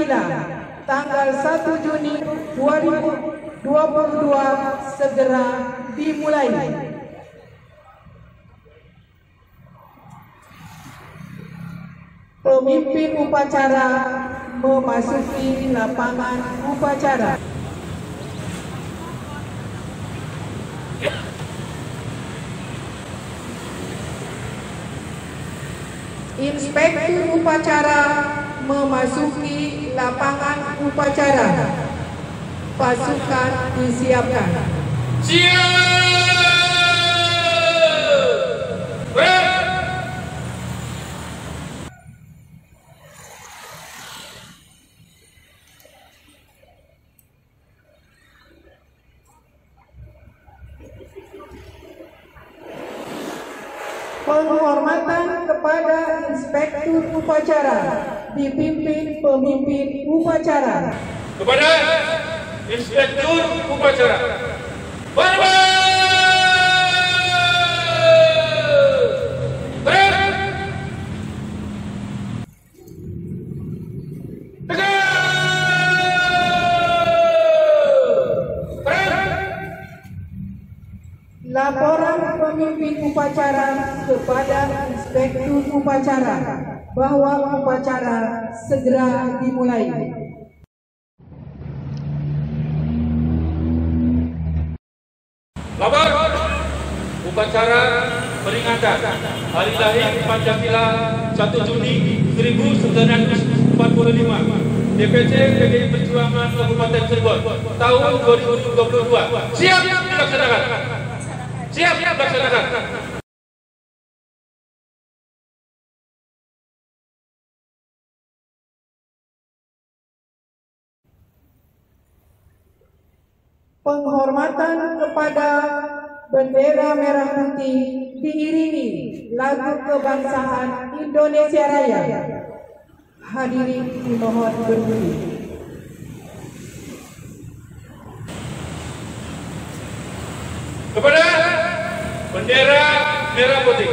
Pancasila tanggal 1 Juni 2022 segera dimulai. Pemimpin upacara memasuki lapangan upacara. Inspektur upacara memasuki lapangan upacara. Pasukan disiapkan. Siap! Penghormatan kepada inspektur upacara dipimpin pemimpin upacara. Kepada inspektur upacara. Laporan pemimpin upacara kepada inspektur upacara bahwa upacara segera dimulai. Lapor upacara peringatan Hari Lahir Pancasila 1 Juni 1945 DPC PDI Perjuangan Kabupaten Cirebon tahun 2022. Siap dilaksanakan. Siap dilaksanakan. Penghormatan kepada bendera merah putih diiringi lagu kebangsaan Indonesia Raya. Hadirin dimohon berdiri. Kepada bendera merah putih.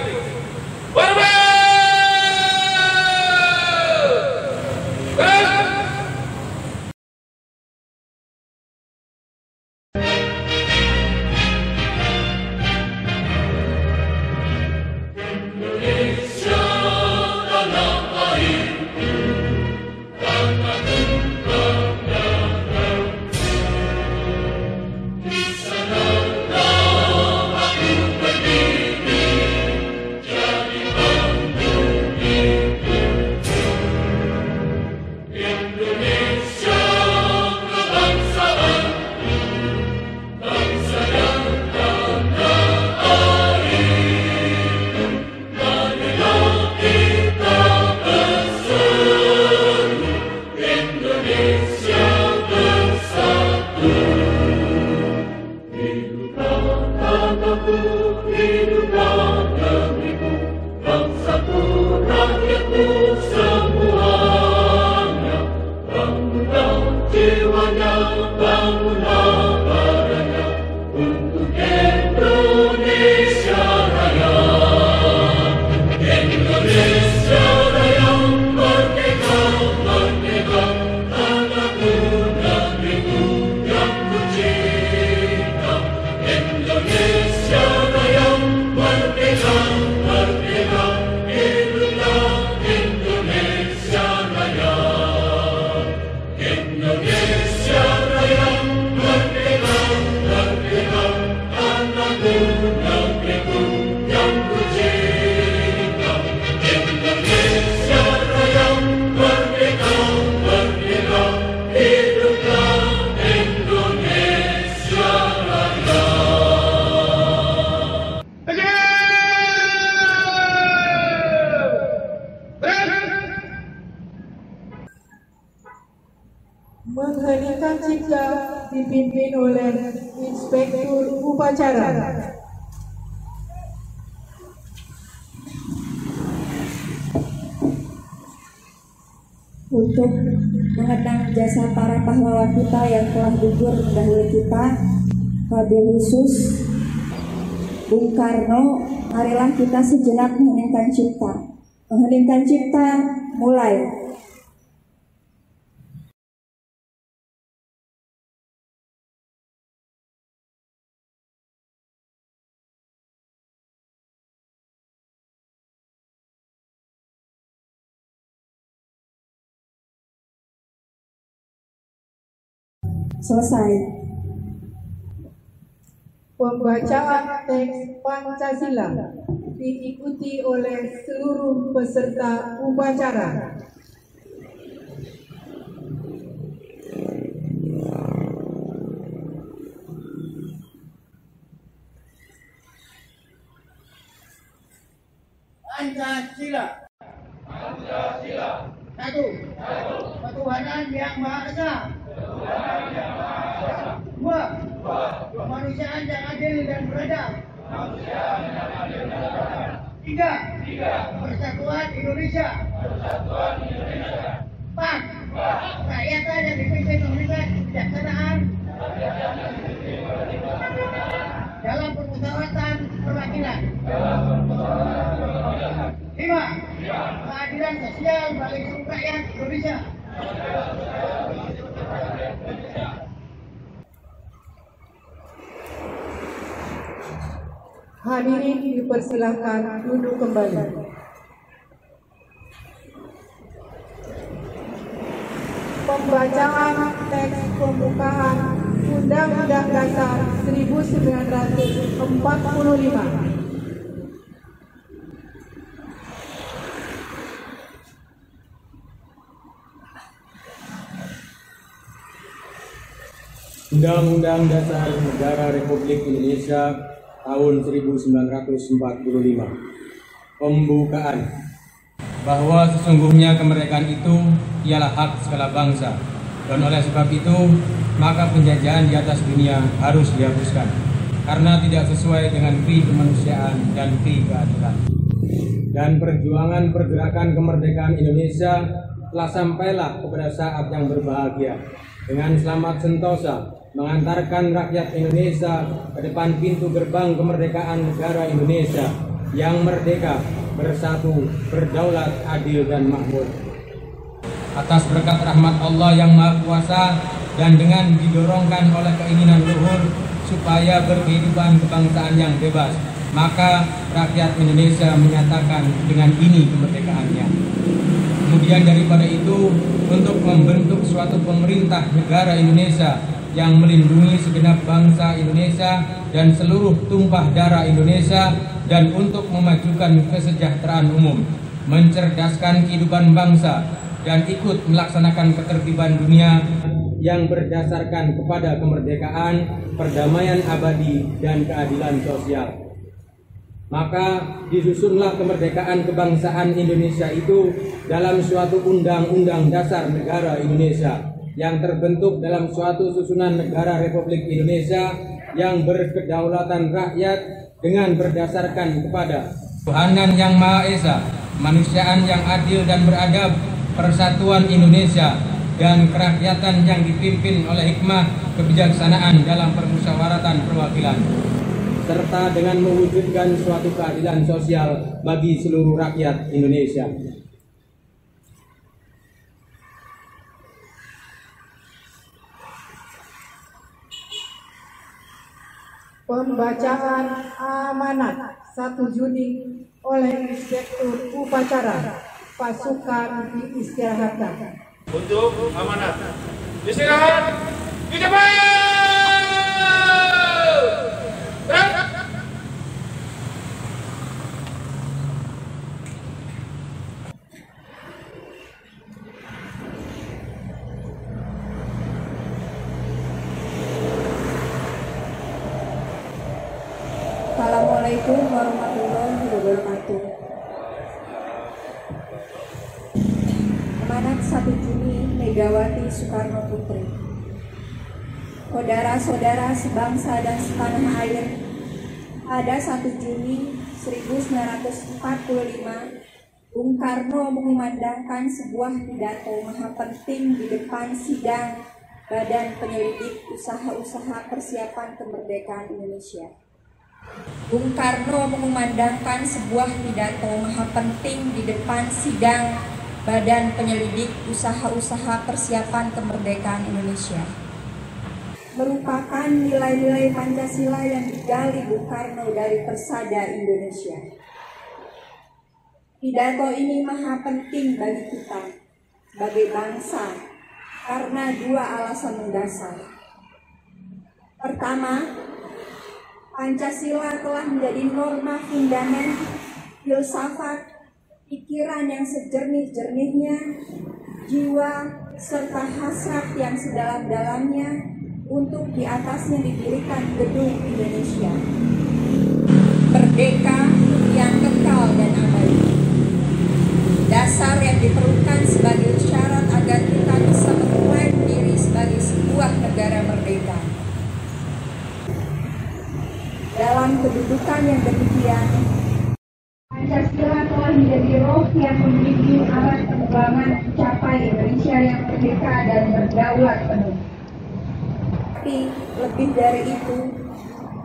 Mengheningkan cipta dipimpin oleh inspektur upacara. Untuk mengenang jasa para pahlawan kita yang telah gugur mendahului kita, wabil khusus Bung Karno, marilah kita sejenak mengheningkan cipta. Mengheningkan cipta, mulai. Selesai. Pembacaan teks Pancasila diikuti oleh seluruh peserta upacara. Pancasila. Pancasila. Satu. Ketuhanan yang Maha Esa. Dua. Kemanusiaan yang adil dan beradab. Tiga. Persatuan Indonesia. Empat. Kerakyatan yang dipimpin oleh kebijaksanaan dalam permusyawaratan perwakilan. Lima. Keadilan sosial bagi seluruh rakyat Indonesia. Hadirin dipersilakan duduk kembali. Pembacaan teks pembukaan Undang-Undang Dasar 1945. Undang-Undang Dasar Negara Republik Indonesia tahun 1945. Pembukaan. Bahwa sesungguhnya kemerdekaan itu ialah hak segala bangsa, dan oleh sebab itu maka penjajahan di atas dunia harus dihapuskan karena tidak sesuai dengan pri kemanusiaan dan pri keadilan. Dan perjuangan pergerakan kemerdekaan Indonesia telah sampailah kepada saat yang berbahagia dengan selamat sentosa mengantarkan rakyat Indonesia ke depan pintu gerbang kemerdekaan negara Indonesia yang merdeka, bersatu, berdaulat, adil, dan makmur. Atas berkat rahmat Allah yang Maha Kuasa dan dengan didorongkan oleh keinginan luhur supaya berkehidupan kebangsaan yang bebas, maka rakyat Indonesia menyatakan dengan ini kemerdekaannya. Kemudian daripada itu, untuk membentuk suatu pemerintah negara Indonesia yang melindungi segenap bangsa Indonesia dan seluruh tumpah darah Indonesia, dan untuk memajukan kesejahteraan umum, mencerdaskan kehidupan bangsa, dan ikut melaksanakan ketertiban dunia yang berdasarkan kepada kemerdekaan, perdamaian abadi, dan keadilan sosial. Maka disusunlah kemerdekaan kebangsaan Indonesia itu dalam suatu Undang-Undang Dasar Negara Indonesia yang terbentuk dalam suatu susunan negara Republik Indonesia yang berkedaulatan rakyat dengan berdasarkan kepada Tuhanan yang Maha Esa, kemanusiaan yang adil dan beradab, persatuan Indonesia, dan kerakyatan yang dipimpin oleh hikmah kebijaksanaan dalam permusyawaratan perwakilan, serta dengan mewujudkan suatu keadilan sosial bagi seluruh rakyat Indonesia. Pembacaan amanat 1 Juni oleh Inspektur Upacara. Pasukan diistirahatkan. Untuk amanat. Istirahat. Di depan. Gerak. Assalamualaikum warahmatullahi wabarakatuh. Amanat 1 Juni Megawati Soekarno Putri. Saudara-saudara sebangsa dan setanah air, pada 1 Juni 1945, Bung Karno mengumandangkan sebuah pidato maha penting di depan sidang Badan Penyelidik Usaha-Usaha Persiapan Kemerdekaan Indonesia. Bung Karno mengumandangkan sebuah pidato maha penting di depan sidang Badan Penyelidik Usaha-Usaha Persiapan Kemerdekaan Indonesia. Merupakan nilai-nilai Pancasila yang digali Bung Karno dari Persada Indonesia. Pidato ini maha penting bagi kita, sebagai bangsa, karena dua alasan mendasar. Pertama, Pancasila telah menjadi norma fundamen filsafat, pikiran yang sejernih-jernihnya, jiwa, serta hasrat yang sedalam-dalamnya untuk di atasnya didirikan gedung Indonesia. Merdeka yang kekal dan abadi. Dasar yang diperlukan sebagai syarat agar kita bisa mengklaim diri sebagai sebuah negara merdeka. Dalam kedudukan yang demikian, Pancasila telah menjadi roh yang membimbing arah perjuangan mencapai Indonesia yang merdeka dan berdaulat penuh. Tapi lebih dari itu,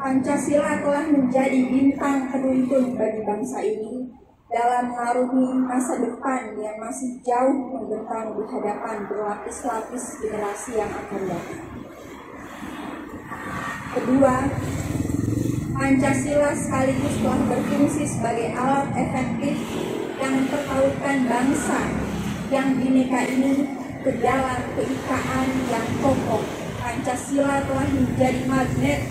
Pancasila telah menjadi bintang penuntun bagi bangsa ini dalam mengarungi masa depan yang masih jauh membentang di hadapan berlapis-lapis generasi yang akan datang. Kedua, Pancasila sekaligus telah berfungsi sebagai alat efektif yang mempertautkan bangsa yang bineka ini ke dalam keikaan yang kokoh. Pancasila telah menjadi magnet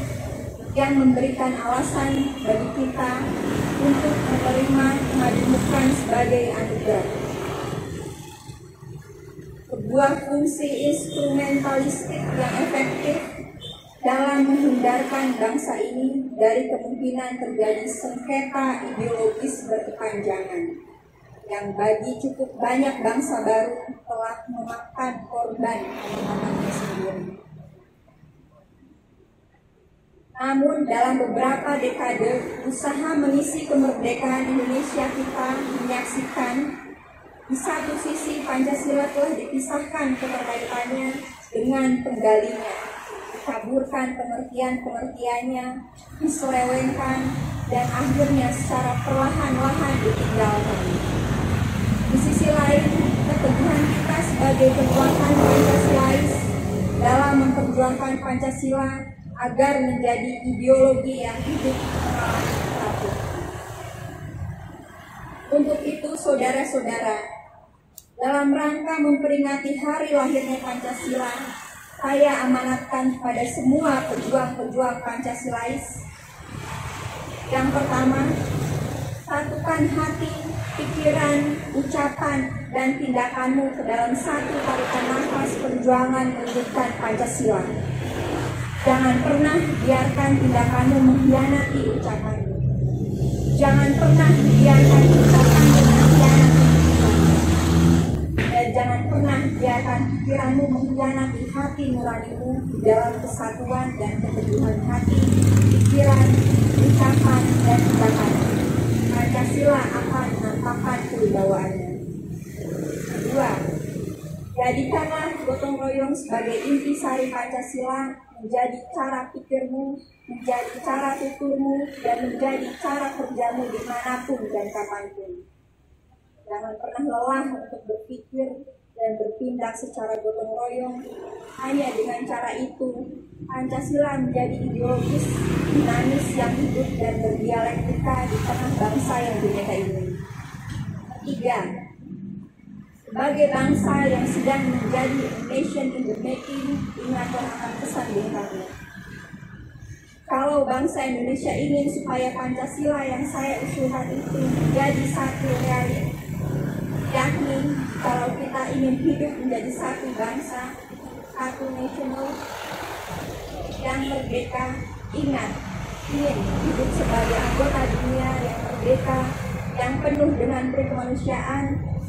yang memberikan alasan bagi kita untuk menerima kemajemukan sebagai anugerah. Sebuah fungsi instrumentalistik yang efektif dalam menghindarkan bangsa ini dari kemungkinan terjadi sengketa ideologis berkepanjangan yang bagi cukup banyak bangsa baru telah memakan korban anak-anaknya sendiri. Namun dalam beberapa dekade, usaha mengisi kemerdekaan Indonesia kita menyaksikan di satu sisi Pancasila telah dipisahkan keterkaitannya dengan penggalinya, dikaburkan pengertian-pengertiannya, diselewengkan, dan akhirnya secara perlahan-lahan ditinggalkan. Di sisi lain, keteguhan kita sebagai perjuangan Pancasilais dalam memperjuangkan Pancasila agar menjadi ideologi yang hidup teratur. Untuk itu, saudara-saudara, dalam rangka memperingati hari lahirnya Pancasila, saya amanatkan kepada semua pejuang-pejuang Pancasilais. Yang pertama, satukan hati, pikiran, ucapan, dan tindakanmu ke dalam satu tarikan nafas perjuangan mewujudkan Pancasila. Jangan pernah biarkan tindakanmu mengkhianati ucapanmu. Jangan pernah biarkan ucapanmu mengkhianati pikiranmu. Dan jangan pernah biarkan pikiranmu mengkhianati hati nuranimu di dalam kesatuan dan keteguhan hati, pikiran, ucapan, dan tindakanmu. Pancasila akan menampakkan kewibawaannya. Kedua, jadikanlah gotong royong sebagai intisari Pancasila menjadi cara pikirmu, menjadi cara tuturmu, dan menjadi cara kerjamu dimanapun dan kapanpun. Jangan pernah lelah untuk berpikir dan bertindak secara gotong royong. Hanya dengan cara itu, Pancasila menjadi ideologis, dinamis yang hidup dan berdialektika di tengah bangsa yang bineka ini. Ketiga, sebagai bangsa yang sedang menjadi nation in the making, ingatlah akan pesan Bung Karno. Kalau bangsa Indonesia ingin supaya Pancasila yang saya usulkan itu menjadi satu realita, yakni kalau kita ingin hidup menjadi satu bangsa, satu nasional yang merdeka, ingat, ingin hidup sebagai anggota dunia yang merdeka, yang penuh dengan kemanusiaan,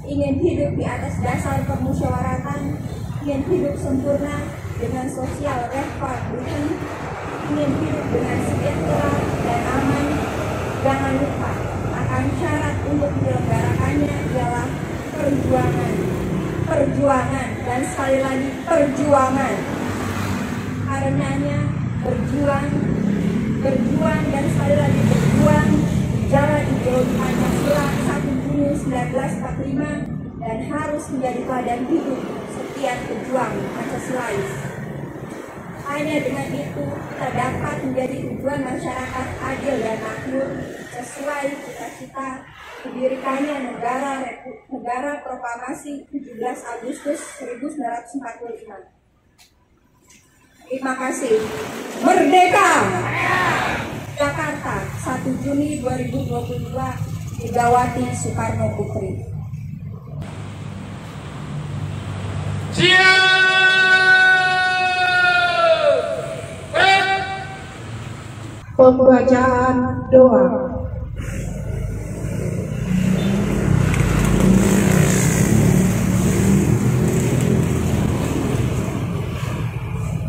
ingin hidup di atas dasar permusyawaratan, ingin hidup sempurna dengan sosial revolusi, ingin hidup dengan sejahtera dan aman. Jangan lupa akan syarat untuk menyelenggarakannya ialah perjuangan, dan sekali lagi perjuangan. Karenanya berjuang, dan sekali lagi berjuang di jalan ideologi Pancasila 1 Juni 1945 dan harus menjadi teladan hidup setiap pejuang Pancasilais. Hanya dengan itu kita dapat menjadi tujuan masyarakat adil dan makmur sesuai cita-cita didirikannya negara proklamasi 17 Agustus 1945. Terima kasih. Merdeka! Jakarta, 1 Juni 2022, Megawati Soekarno Putri. Pembacaan doa.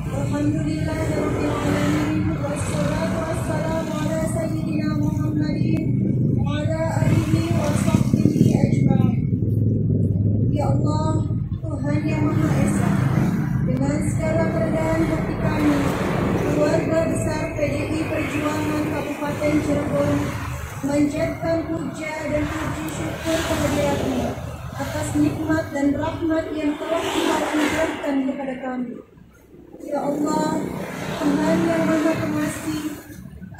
Alhamdulillahirabbil alamin wassalatu wassalamu ala sayyidina Muhammadin wa ala alihi wa sahbihi ajma'in. Ya Allah, Tuhan yang Maha Esa, dengan segala kerendahan hati kami, keluarga besar PDI Perjuangan Kabupaten Cirebon menjadikan puja dan puji syukur kehadirat-Mu atas nikmat dan rahmat yang telah Engkau anugerahkan kepada kami. Ya Allah, Tuhan yang Maha Pengasih,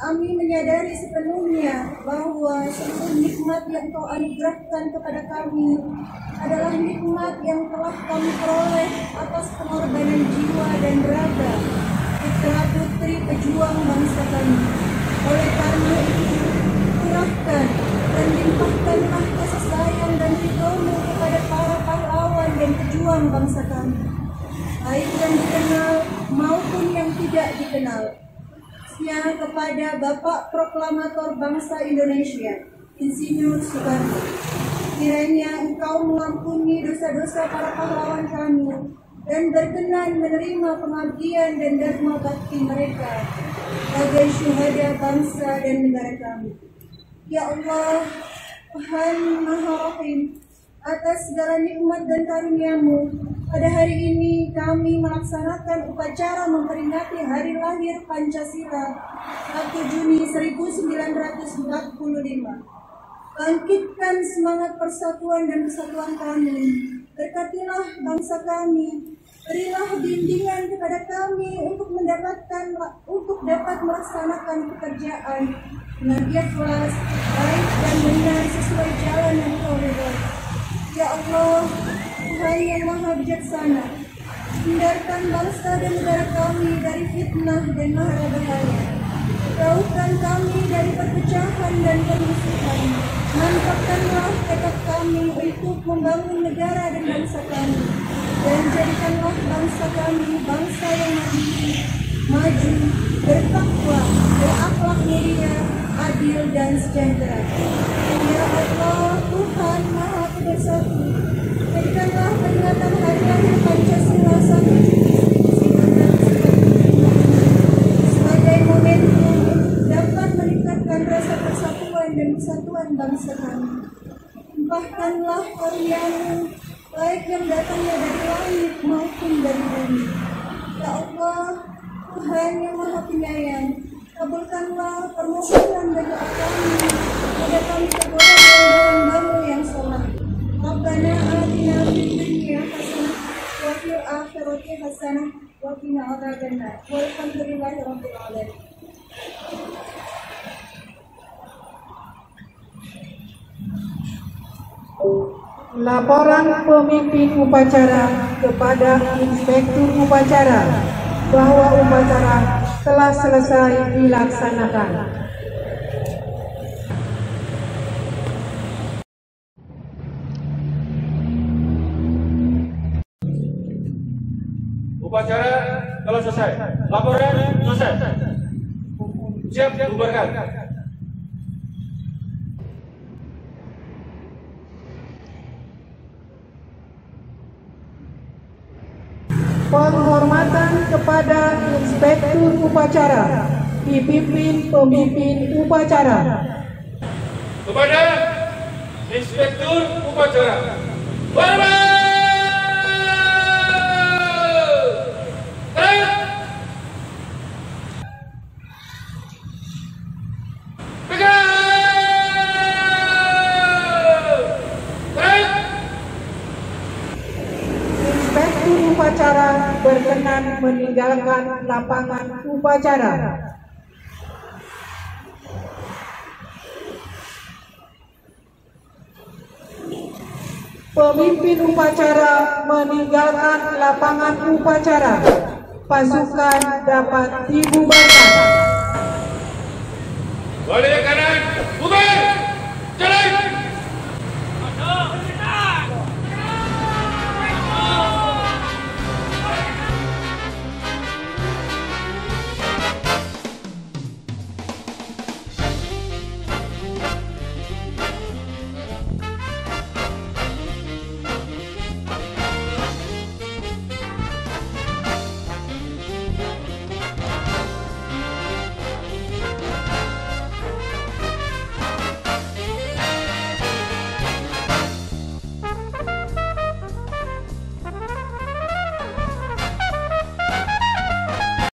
kami menyadari sepenuhnya bahwa seluruh nikmat yang Kau anugerahkan kepada kami adalah nikmat yang telah kami peroleh atas pengorbanan jiwa dan raga putra-putri pejuang bangsa kami. Oleh karena itu, curahkan dan limpahkanlah kasih sayang dan ridho-Mu kepada para pahlawan dan pejuang bangsa kami, baik yang dikenal maupun yang tidak dikenal. Kepada Bapak Proklamator Bangsa Indonesia, Insinyur Soekarno, kiranya Engkau mengampuni dosa-dosa para pahlawan kami dan berkenan menerima pengabdian dan dharma bakti mereka sebagai syuhada bangsa dan negara kami. Ya Allah, Tuhan Maha Rahim, atas segala nikmat dan karunia-Mu, pada hari ini kami melaksanakan upacara memperingati hari lahir Pancasila 1 Juni 1945. Bangkitkan semangat persatuan dan kesatuan kami. Berkatilah bangsa kami. Berilah bimbingan kepada kami untuk dapat melaksanakan pekerjaan dengan ikhlas, baik dan benar sesuai jalan yang Kau ridhoi. Ya Allah, Tuhan yang Maha Bijaksana, hindarkan bangsa dan negara kami dari fitnah dan mara bahaya. Jauhkan kami dari perpecahan dan permusuhan. Mantapkanlah tekad kami untuk membangun negara dan bangsa kami, dan jadikanlah bangsa kami bangsa yang mandiri, maju, bertakwa, berakhlak mulia, adil dan sejahtera. Ya Allah, Tuhan Maha Bersatu, jadikanlah peringatan hari lahir Pancasila 1 Juni 1945 sebagai momentum untuk dapat meningkatkan rasa persatuan dan kesatuan bangsa kami. Limpahkanlah karunia-Mu, baik yang datangnya dari langit maupun dari bumi. Ya Allah, Tuhan yang Maha Penyayang, kabulkanlah permohonan dan doa kami pada kami tergolong dalam hamba-Mu yang saleh. Rabbana atina fid dunya hasanah wa fil akhirati hasanah wa qina adzabannar. Walhamdulillahirabbil alamin. Laporan pemimpin upacara kepada Inspektur Upacara bahwa upacara telah selesai dilaksanakan. Upacara telah selesai. Laporan selesai. Siap dibubarkan. Penghormatan kepada Inspektur Upacara dipimpin pemimpin upacara. Kepada Inspektur Upacara, hormat. Inspektur Upacara berkenan meninggalkan lapangan upacara. Pemimpin upacara meninggalkan lapangan upacara. pasukan dapat dibubarkan. Oleh karena